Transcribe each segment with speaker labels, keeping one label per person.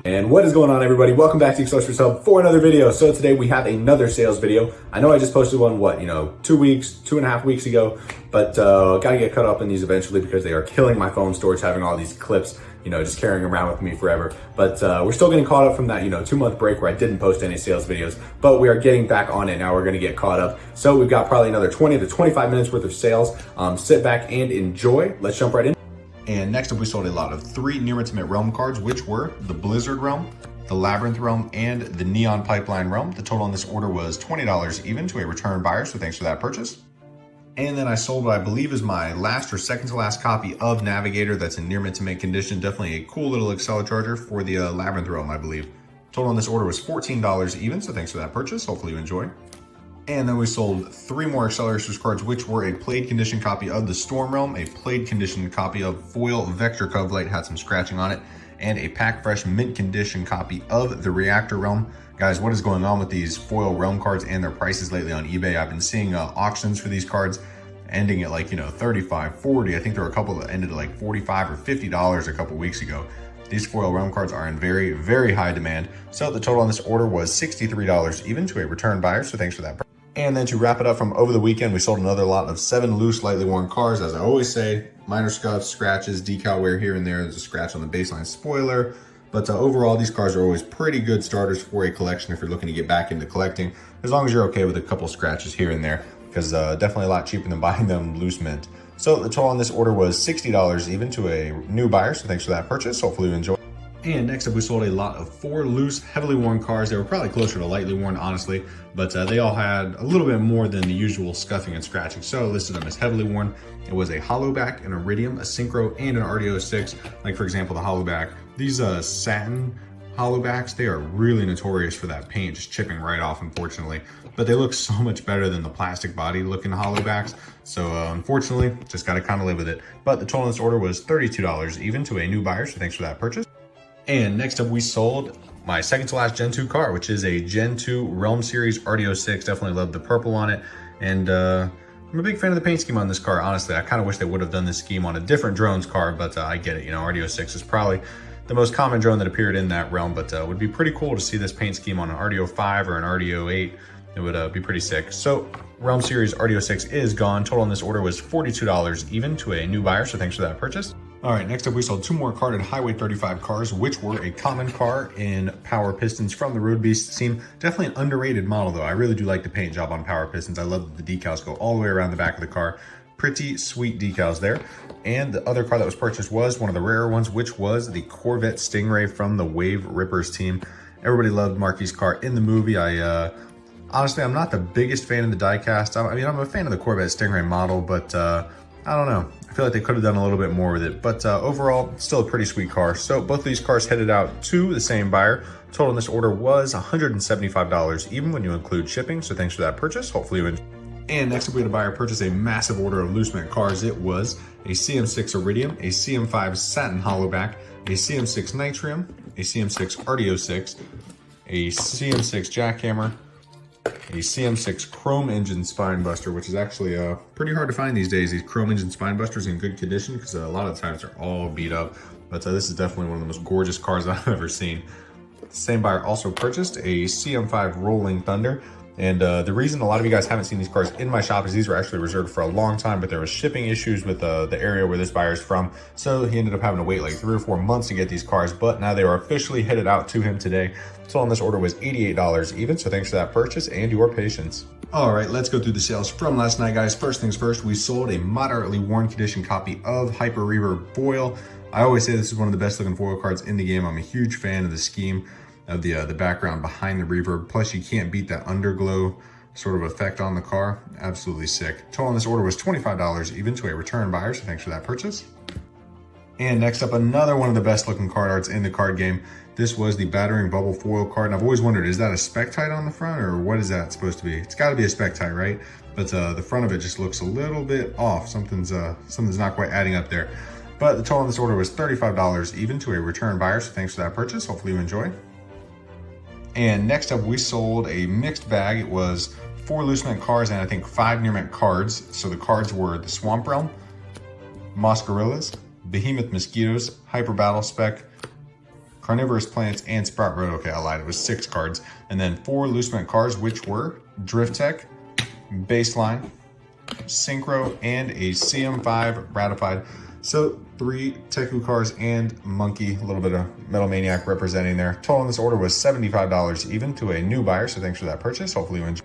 Speaker 1: And what is going on, everybody? Welcome back to Acceleracers Hub for another video. So today we have another sales video. I know I just posted one, 2.5 weeks ago, but gotta get caught up in these eventually because they are killing my phone storage, having all these clips, just carrying around with me forever. But we're still getting caught up from that, 2-month break where I didn't post any sales videos, but we are getting back on it now. We're gonna get caught up. So we've got probably another 20 to 25 minutes worth of sales. Sit back and enjoy. Let's jump right in. And next up, we sold a lot of 3 Near Intimate Realm cards, which were the Blizzard Realm, the Labyrinth Realm, and the Neon Pipeline Realm. The total on this order was $20 even to a return buyer, so thanks for that purchase. And then I sold what I believe is my last or second to last copy of Navigator that's in near mint condition. Definitely a cool little Acceleracharger for the Labyrinth Realm, I believe. Total on this order was $14 even, so thanks for that purchase. Hopefully you enjoy. And then we sold 3 more Acceleracers cards, which were a played condition copy of the Storm Realm, a played condition copy of Foil Vector Covelite, had some scratching on it, and a pack fresh mint condition copy of the Reactor Realm. Guys, what is going on with these foil realm cards and their prices lately on eBay? I've been seeing auctions for these cards ending at like, 35, 40. I think there were a couple that ended at like $45 or $50 a couple weeks ago. These foil realm cards are in very, very high demand. So the total on this order was $63 even to a return buyer, so thanks for that. And then to wrap it up from over the weekend, we sold another lot of 7 loose, lightly worn cars. As I always say, minor scuffs, scratches, decal wear here and there. There's a scratch on the baseline spoiler. But overall, these cars are always pretty good starters for a collection if you're looking to get back into collecting, as long as you're okay with a couple scratches here and there, because definitely a lot cheaper than buying them loose mint. So the total on this order was $60 even to a new buyer, so thanks for that purchase. Hopefully you enjoy. And next up, we sold a lot of 4 loose, heavily worn cars. They were probably closer to lightly worn, honestly, but they all had a little bit more than the usual scuffing and scratching. So I listed them as heavily worn. It was a Hollowback, an Iridium, a Synchro, and an RD06. Like, for example, the Hollowback. These satin Hollowbacks, they are really notorious for that paint just chipping right off, unfortunately. But they look so much better than the plastic body looking Hollowbacks. So unfortunately, just got to kind of live with it. But the total on this order was $32 even to a new buyer, so thanks for that purchase. And next up, we sold my second to last Gen 2 car, which is a Gen 2 Realm Series RD06. Definitely love the purple on it. And I'm a big fan of the paint scheme on this car, honestly. I kind of wish they would have done this scheme on a different drones car, but I get it. RD06 is probably the most common drone that appeared in that realm, but it would be pretty cool to see this paint scheme on an RD05 or an RD08. It would be pretty sick. So Realm Series RD06 is gone. Total on this order was $42 even to a new buyer, so thanks for that purchase. All right, next up, we sold 2 more carded Highway 35 cars, which were a common car in Power Pistons from the Road Beast scene. Definitely an underrated model, though. I really do like the paint job on Power Pistons. I love that the decals go all the way around the back of the car. Pretty sweet decals there. And the other car that was purchased was one of the rarer ones, which was the Corvette Stingray from the Wave Rippers team. Everybody loved Marky's car in the movie. Honestly, I'm not the biggest fan of the diecast. I'm a fan of the Corvette Stingray model, but I don't know. I feel like they could have done a little bit more with it, but overall, still a pretty sweet car. So both of these cars headed out to the same buyer. Total in this order was $175, even when you include shipping. So thanks for that purchase. Hopefully you enjoy. And next up, we had a buyer purchase a massive order of loose mint cars. It was a CM6 Iridium, a CM5 Satin Hollowback, a CM6 Nitrium, a CM6 RD06, a CM6 Jackhammer, a CM6 Chrome Engine Spine Buster, which is actually pretty hard to find these days, these Chrome Engine Spine Busters in good condition, because a lot of the times they're all beat up. But this is definitely one of the most gorgeous cars I've ever seen. The same buyer also purchased a CM5 Rolling Thunder. And the reason a lot of you guys haven't seen these cars in my shop is these were actually reserved for a long time, but there was shipping issues with the area where this buyer's from. So he ended up having to wait like 3 or 4 months to get these cars, but now they are officially headed out to him today. So on this order was $88 even, so thanks for that purchase and your patience. All right, let's go through the sales from last night, guys. First things first, we sold a moderately worn condition copy of Hyper Reverb Foil. I always say this is one of the best looking foil cards in the game. I'm a huge fan of the scheme of the background behind the reverb. Plus you can't beat that underglow sort of effect on the car. Absolutely sick. Total on this order was $25 even to a return buyer, so thanks for that purchase. And next up, another one of the best looking card arts in the card game. This was the Battering Bubble foil card, and I've always wondered, is that a Spectite on the front, or what is that supposed to be? It's got to be a Spectite, right? But the front of it just looks a little bit off. Something's not quite adding up there. But the total on this order was $35 even to a return buyer, so thanks for that purchase. Hopefully you enjoy. And next up, we sold a mixed bag. It was 4 loose mint cards and I think 5 near mint cards. So the cards were the Swamp Realm, Moscarillas, Behemoth Mosquitoes, Hyper Battle Spec, Carnivorous Plants, and Sprout Road. Okay, I lied, it was 6 cards. And then 4 loose mint cards, which were Drift Tech, Baseline, Synchro, and a CM5 ratified. So 3 Teku cars and Monkey, a little bit of Metal Maniac representing there. Total on this order was $75 even to a new buyer, so thanks for that purchase. Hopefully you enjoy.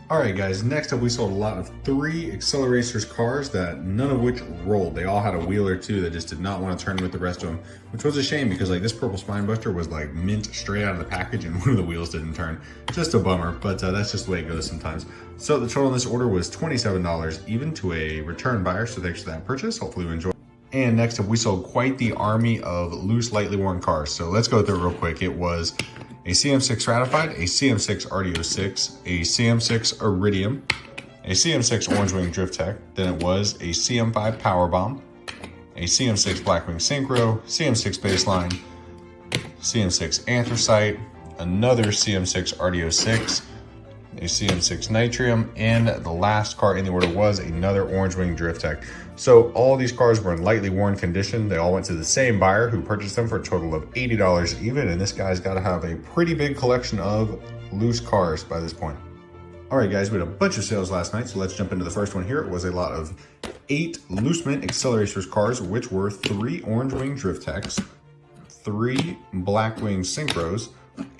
Speaker 1: All right, guys, next up we sold a lot of 3 Acceleracers cars that none of which rolled. They all had a wheel or two that just did not want to turn with the rest of them, which was a shame because like this purple spine buster was like mint straight out of the package and one of the wheels didn't turn. Just a bummer, but that's just the way it goes sometimes. So the total on this order was $27 even to a return buyer, so thanks for that purchase. Hopefully you enjoy. And next up we sold quite the army of loose, lightly worn cars. So let's go through it real quick. It was a CM6 ratified, a CM6 RDO6, a CM6 Iridium, a CM6 Orange Wing Drift Tech, then it was a CM5 Powerbomb, a CM6 Blackwing Synchro, CM6 Baseline, CM6 Anthracite, another CM6 RDO6, a CM6 Nitrium, and the last car in the order was another Orange Wing Drift Tech. So all these cars were in lightly worn condition. They all went to the same buyer who purchased them for a total of $80 even, and this guy's got to have a pretty big collection of loose cars by this point. All right, guys, we had a bunch of sales last night, so let's jump into the first one here. It was a lot of 8 loose mint Acceleracers cars, which were 3 Orange Wing Drift Techs, 3 Blackwing Synchros,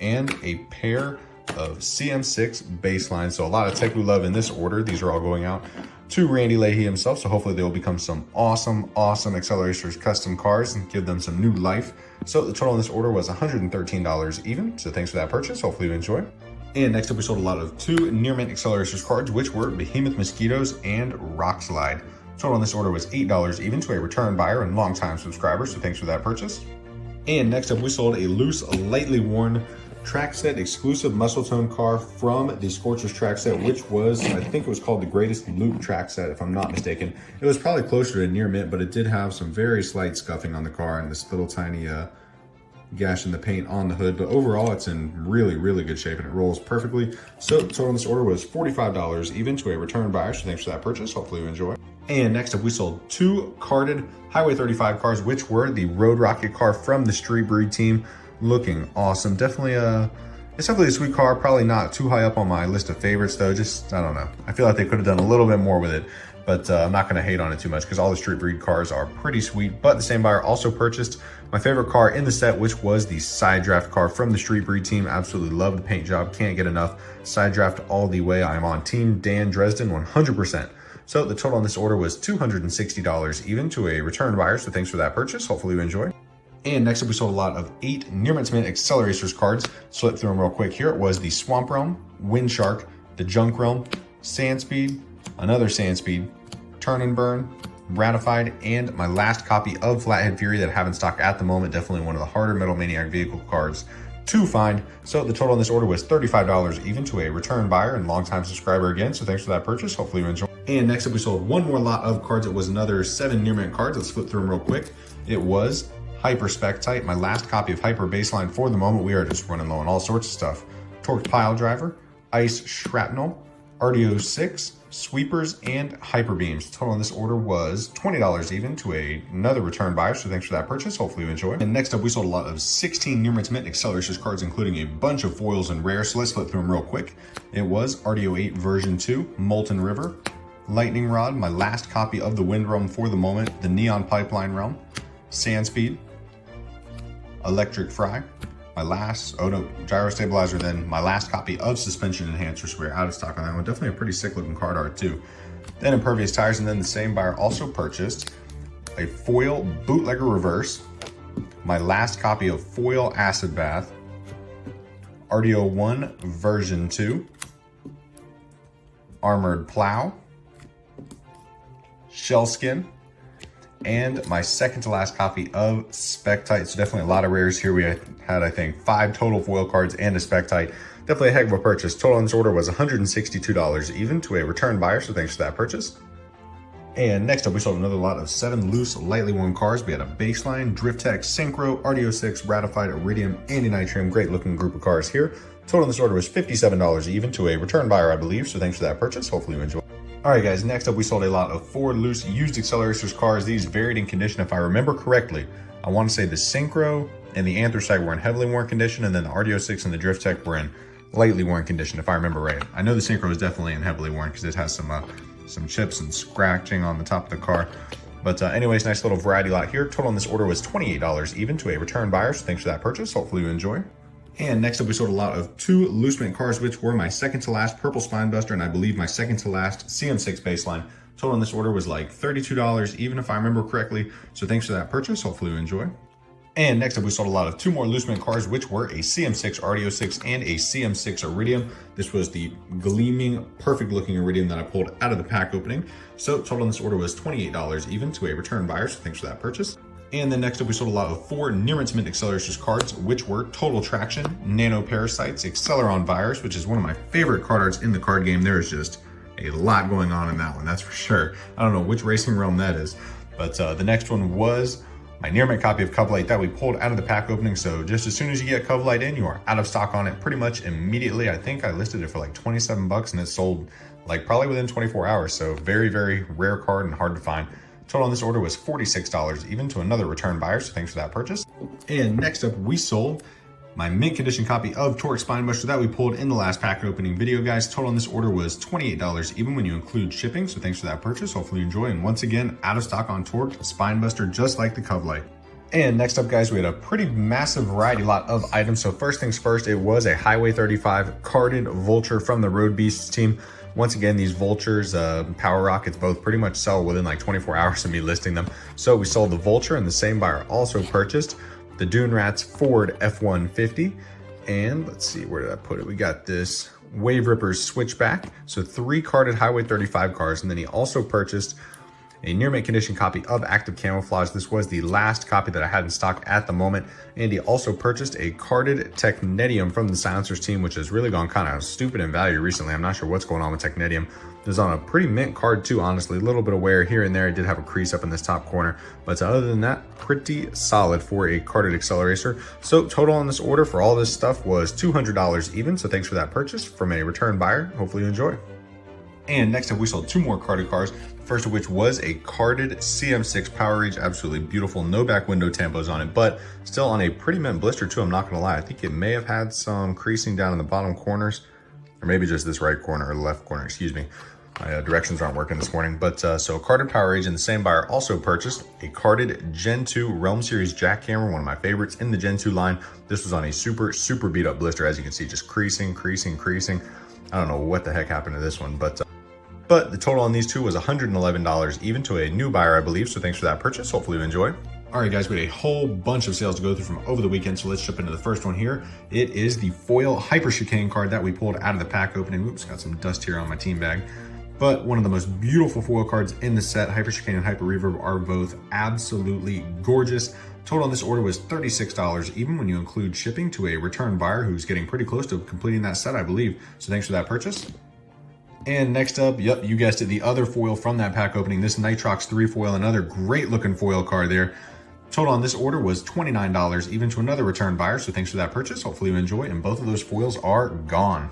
Speaker 1: and a pair of CM6 Baseline. So a lot of Teku love in this order. These are all going out to Randy Leahy himself, so hopefully they will become some awesome Acceleracers custom cars and give them some new life. So the total in this order was $113 even, so thanks for that purchase. Hopefully you enjoy. And next up we sold a lot of 2 near mint Acceleracers cards, which were Behemoth Mosquitoes and Rock Slide. Total in this order was $8 even to a return buyer and longtime subscriber, so thanks for that purchase. And next up we sold a loose, lightly worn track set exclusive muscle tone car from the Scorchers track set, which was, I think it was called the Greatest Loop track set if I'm not mistaken. It was probably closer to near mint, but it did have some very slight scuffing on the car and this little tiny gash in the paint on the hood, but overall it's in really good shape and it rolls perfectly. So the total on this order was $45 even to a return buyer, so thanks for that purchase. Hopefully you enjoy. And next up we sold 2 carded Highway 35 cars, which were the Road Rocket car from the Street Breed team. Looking awesome. Definitely it's definitely a sweet car. Probably not too high up on my list of favorites though. Just, I don't know. I feel like they could have done a little bit more with it, but I'm not going to hate on it too much because all the Street Breed cars are pretty sweet. But the same buyer also purchased my favorite car in the set, which was the Side Draft car from the Street Breed team. Absolutely love the paint job. Can't get enough. Side Draft all the way. I'm on Team Dan Dresden 100%. So the total on this order was $260 even to a return buyer. So thanks for that purchase. Hopefully you enjoy. And next up, we sold a lot of 8 near mint Acceleracers cards. Slip through them real quick here. It was the Swamp Realm, Wind Shark, the Junk Realm, Sand Speed, another Sand Speed, Turn and Burn, Ratified, and my last copy of Flathead Fury that I have in stock at the moment. Definitely one of the harder Metal Maniac vehicle cards to find. So the total on this order was $35 even to a return buyer and longtime subscriber again. So thanks for that purchase. Hopefully you enjoy. And next up, we sold one more lot of cards. It was another 7 near mint cards. Let's flip through them real quick. It was Hyper Spec-Type, my last copy of Hyper Baseline for the moment. We are just running low on all sorts of stuff. Torqued Pile Driver, Ice Shrapnel, RDO 6, Sweepers, and Hyper Beams. Total in this order was $20 even to another return buyer, so thanks for that purchase. Hopefully you enjoy. And next up, we sold a lot of 16 near mint Acceleracers cards, including a bunch of foils and rares, so let's flip through them real quick. It was RDO 8 version 2, Molten River, Lightning Rod, my last copy of the Wind Realm for the moment, the Neon Pipeline Realm, Sand Speed, Electric Fry, my last, Gyro Stabilizer, then my last copy of Suspension Enhancer, so we're out of stock on that one. Definitely a pretty sick looking card art too. Then Impervious Tires, and then the same buyer also purchased a foil Bootlegger Reverse, my last copy of Foil Acid Bath, RDO 1 version 2, Armored Plow, Shell Skin, and my second to last copy of Spec-Tite. So definitely a lot of rares here. We had, I think, 5 total foil cards and a Spec-Tite. Definitely a heck of a purchase. Total in this order was $162 even to a return buyer, so thanks for that purchase. And next up, we sold another lot of 7 loose, lightly worn cars. We had a Baseline, Drift Tech, Synchro, RDO 6, Ratified, Iridium, and a Nitrium. Great looking group of cars here. Total in this order was $57 even to a return buyer, I believe, so thanks for that purchase. Hopefully you enjoy. All right, guys, next up, we sold a lot of 4 loose used Acceleracers cars. These varied in condition. If I remember correctly, I want to say the Synchro and the Anthracite were in heavily worn condition, and then the RDO6 and the Drift Tech were in lightly worn condition, if I remember right. I know the Synchro is definitely in heavily worn because it has some chips and scratching on the top of the car. But anyways, nice little variety lot here. Total on this order was $28 even to a return buyer, so thanks for that purchase. Hopefully you enjoy. And next up, we sold a lot of 2 loose mint cars, which were my second to last Purple Spinebuster and I believe my second to last CM6 baseline. Total on this order was like $32 even, if I remember correctly. So thanks for that purchase. Hopefully you enjoy. And next up, we sold a lot of 2 more loose mint cars, which were a CM6 RDO6 and a CM6 Iridium. This was the gleaming, perfect looking Iridium that I pulled out of the pack opening. So total on this order was $28 even to a return buyer. So thanks for that purchase. And then next up, we sold a lot of 4 near mint Acceleracers cards, which were Total Traction, Nano Parasites, Acceleron Virus, which is one of my favorite card arts in the card game. There is just a lot going on in that one, that's for sure. I don't know which racing realm that is, but the next one was my near mint copy of Coverlight that we pulled out of the pack opening. So just as soon as you get Coverlight in, you are out of stock on it pretty much immediately. I think I listed it for like 27 bucks and it sold like probably within 24 hours. So very, very rare card and hard to find. Total on this order was $46 even to another return buyer, so thanks for that purchase. And next up, we sold my mint condition copy of Torque Spinebuster that we pulled in the last packet opening video, guys. Total on this order was $28 even when you include shipping, so thanks for that purchase. Hopefully you enjoy. And once again, out of stock on Torque Spinebuster, just like the Coverlight. And next up, guys, we had a pretty massive variety lot of items. So first things first, it was a Highway 35 carded Vulture from the Road Beasts team. Once again, these Vultures, Power Rockets, both pretty much sell within like 24 hours of me listing them. So we sold the Vulture, and the same buyer also purchased the Dune Rats Ford F-150. And let's see, where did I put it? We got this Wave Rippers Switchback. So 3 carded Highway 35 cars. And then he also purchased a near mint condition copy of Active Camouflage. This was the last copy that I had in stock at the moment. And he also purchased a carded Technetium from the Silencers team, which has really gone kind of stupid in value recently. I'm not sure what's going on with Technetium. It was on a pretty mint card too, honestly. A little bit of wear here and there. It did have a crease up in this top corner. But other than that, pretty solid for a carded Acceleracer. So total on this order for all this stuff was $200 even. So thanks for that purchase from a return buyer. Hopefully you enjoy. And next up, we sold 2 more carded cars. First of which was a carded CM6 Power Rage, absolutely beautiful, no back window tampos on it, but still on a pretty mint blister too, I'm not gonna lie. I think it may have had some creasing down in the bottom corners, or maybe just this right corner or left corner, excuse me. My directions aren't working this morning, but so carded Power Rage, and the same buyer also purchased a carded Gen 2 Realm Series jackhammer, one of my favorites in the Gen 2 line. This was on a super beat up blister, as you can see, just creasing. I don't know what the heck happened to this one, but the total on these 2 was $111 even to a new buyer, I believe. So thanks for that purchase. Hopefully you enjoy. All right, guys, we had a whole bunch of sales to go through from over the weekend. So let's jump into the first one here. It is the foil Hyper Chicane card that we pulled out of the pack opening. Oops, got some dust here on my team bag. But one of the most beautiful foil cards in the set. Hyper Chicane and Hyper Reverb are both absolutely gorgeous. Total on this order was $36 even when you include shipping to a return buyer who's getting pretty close to completing that set, I believe. So thanks for that purchase. And next up, yep, you guessed it, the other foil from that pack opening, this Nitrox 3 foil, another great looking foil card there. Total on this order was $29 even to another return buyer, so thanks for that purchase. Hopefully you enjoy, and both of those foils are gone.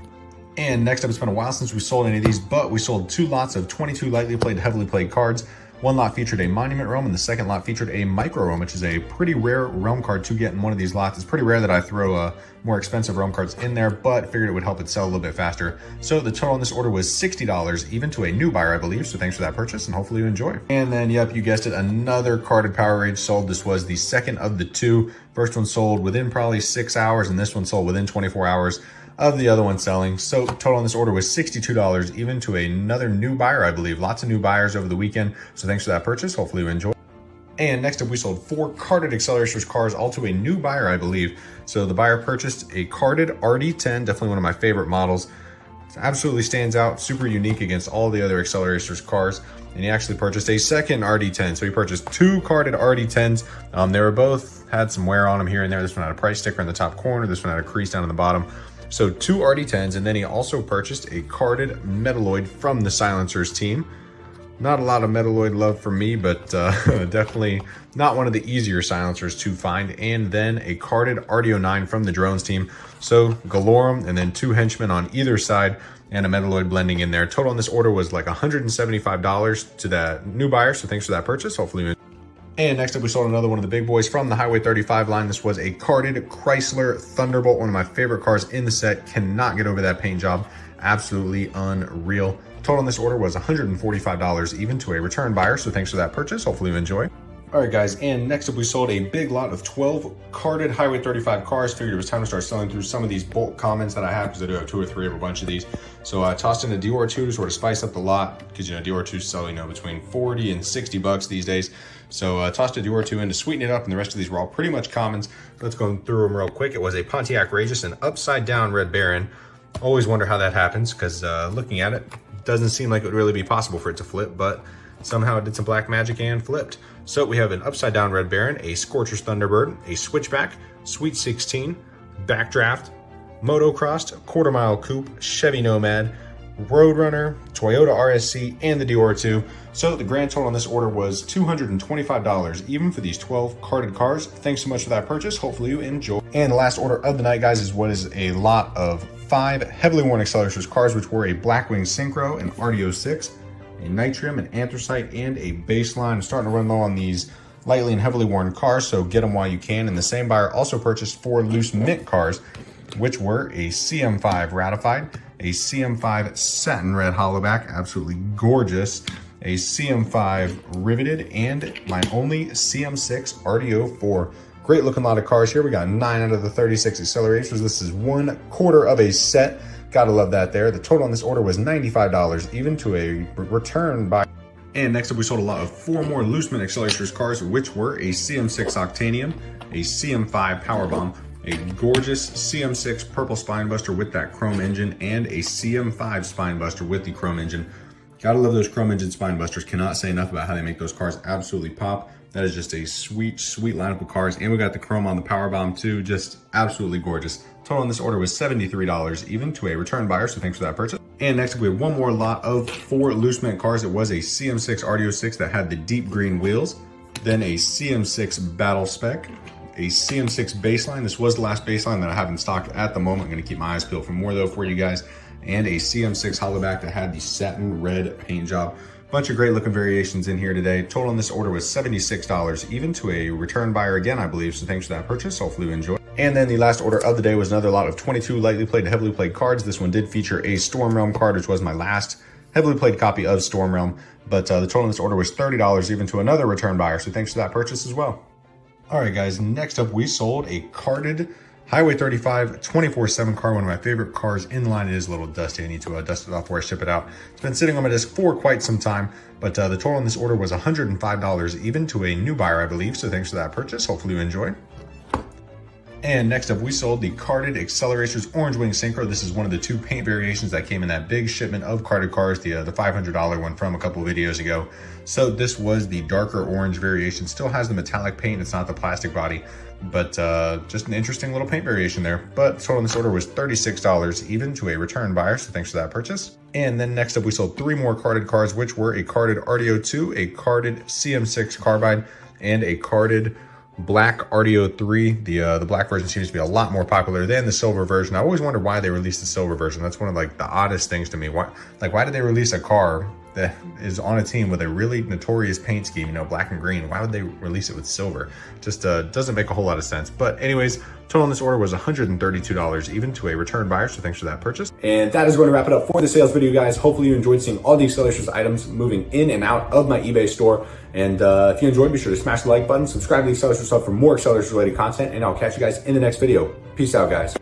Speaker 1: And next up, it's been a while since we sold any of these, but we sold 2 lots of 22 lightly played, heavily played cards. One lot featured a Monument Realm, and the second lot featured a Micro Realm, which is a pretty rare Realm card to get in one of these lots. It's pretty rare that I throw more expensive Realm cards in there, but figured it would help it sell a little bit faster. So the total on this order was $60, even to a new buyer, I believe. So thanks for that purchase, and hopefully you enjoy. And then, yep, you guessed it, another carded Power Rage sold. This was the second of the 2. First one sold within probably 6 hours, and this one sold within 24 hours of the other one selling. So total on this order was $62 even to another new buyer, I believe. Lots of new buyers over the weekend. So thanks for that purchase. Hopefully you enjoy. And next up, we sold 4 carded Acceleracers cars, all to a new buyer, I believe. So the buyer purchased a carded RD10, definitely one of my favorite models. It absolutely stands out, super unique against all the other Acceleracers cars. And he actually purchased a second RD10. So he purchased 2 carded RD10s. They were both, had some wear on them here and there. This one had a price sticker in the top corner. This one had a crease down in the bottom. So 2 RD10s, and then he also purchased a carded Metalloid from the Silencers team. Not a lot of metalloid love for me, but definitely not one of the easier silencers to find. And then a carded RD09 from the drones team. So Galorum, and then 2 henchmen on either side, and a metalloid blending in there. Total on this order was like $175 to that new buyer. So thanks for that purchase. Hopefully you. And next up, we sold another one of the big boys from the Highway 35 line. This was a carded Chrysler Thunderbolt, one of my favorite cars in the set. Cannot get over that paint job. Absolutely unreal. Total on this order was $145 even to a return buyer. So thanks for that purchase. Hopefully you enjoy. All right, guys, and next up we sold a big lot of 12 carded Highway 35 cars. Figured it was time to start selling through some of these bulk comments that I have, because I do have 2 or 3 of a bunch of these. So I tossed in a Dior 2 to sort of spice up the lot, because Dior 2 sell between 40 and 60 bucks these days. So I tossed a Dior 2 in to sweeten it up, and the rest of these were all pretty much commons. Let's go through them real quick. It was a Pontiac Rageous, an upside down Red Baron. Always wonder how that happens, because looking at it, doesn't seem like it would really be possible for it to flip, but somehow it did some black magic and flipped. So we have an upside down Red Baron, a Scorcher's Thunderbird, a Switchback, Sweet 16, Backdraft, Motocrossed, Quarter Mile Coupe, Chevy Nomad, Roadrunner, Toyota RSC, and the Dior 2. So the grand total on this order was $225, even for these 12 carded cars. Thanks so much for that purchase. Hopefully you enjoy. And the last order of the night, guys, is what is a lot of 5 heavily worn Acceleracers cars, which were a Blackwing Synchro, an RD06, a Nitrium, an Anthracite, and a Baseline. I'm starting to run low on these lightly and heavily worn cars, so get them while you can. And the same buyer also purchased 4 loose mint cars, which were a CM5 Ratified, a CM5 Satin Red Hollowback, absolutely gorgeous, a CM5 Riveted, and my only CM6 RD04. Great looking lot of cars here. We got 9 out of the 36 Accelerators. This is 1/4 of a set. Gotta love that there. The total on this order was $95, even to a return buy. And next up, we sold a lot of 4 more loose mint Accelerators cars, which were a CM6 Octanium, a CM5 Powerbomb, a gorgeous CM6 Purple Spinebuster with that chrome engine, and a CM5 Spinebuster with the chrome engine. Gotta love those chrome engine Spinebusters. Cannot say enough about how they make those cars absolutely pop. That is just a sweet, sweet lineup of cars. And we got the chrome on the Powerbomb too. Just absolutely gorgeous. Total on this order was $73, even to a return buyer. So thanks for that purchase. And next up, we have one more lot of 4 loose mint cars. It was a CM6 RD06 that had the deep green wheels, then a CM6 Battle Spec, a CM6 Baseline. This was the last Baseline that I have in stock at the moment. I'm gonna keep my eyes peeled for more though for you guys. And a CM6 Hollowback that had the satin red paint job. Bunch of great looking variations in here today. Total on this order was $76, even to a return buyer again, I believe. So thanks for that purchase. Hopefully you enjoy. And then the last order of the day was another lot of 22 lightly played and heavily played cards. This one did feature a Storm Realm card, which was my last heavily played copy of Storm Realm. But the total on this order was $30, even to another return buyer. So thanks for that purchase as well. All right, guys, next up, we sold a carded Highway 35 24/7 car, one of my favorite cars in the line. It is a little dusty. I need to dust it off before I ship it out. It's been sitting on my desk for quite some time, but the total on this order was $105, even to a new buyer, I believe. So thanks for that purchase. Hopefully you enjoy. And next up, we sold the carded Acceleracers Orange Wing Synchro. This is one of the 2 paint variations that came in that big shipment of carded cars, the $500 one from a couple of videos ago. So this was the darker orange variation. Still has the metallic paint. It's not the plastic body, but just an interesting little paint variation there. But total on this order was $36, even to a return buyer. So thanks for that purchase. And then next up, we sold 3 more carded cars, which were a carded RD02, a carded CM6 Carbide, and a carded black RD03. The black version seems to be a lot more popular than the silver version. I always wonder why they released the silver version. That's one of the oddest things to me. Why did they release a car that is on a team with a really notorious paint scheme, black and green? Why would they release it with silver? Just doesn't make a whole lot of sense. But anyways, total on this order was $132, even to a return buyer. So thanks for that purchase. And that is going to wrap it up for the sales video, guys. Hopefully you enjoyed seeing all the Acceleracers items moving in and out of my eBay store. And if you enjoyed, be sure to smash the like button, subscribe to the Acceleracers Hub for more Acceleracers related content, and I'll catch you guys in the next video. Peace out, guys.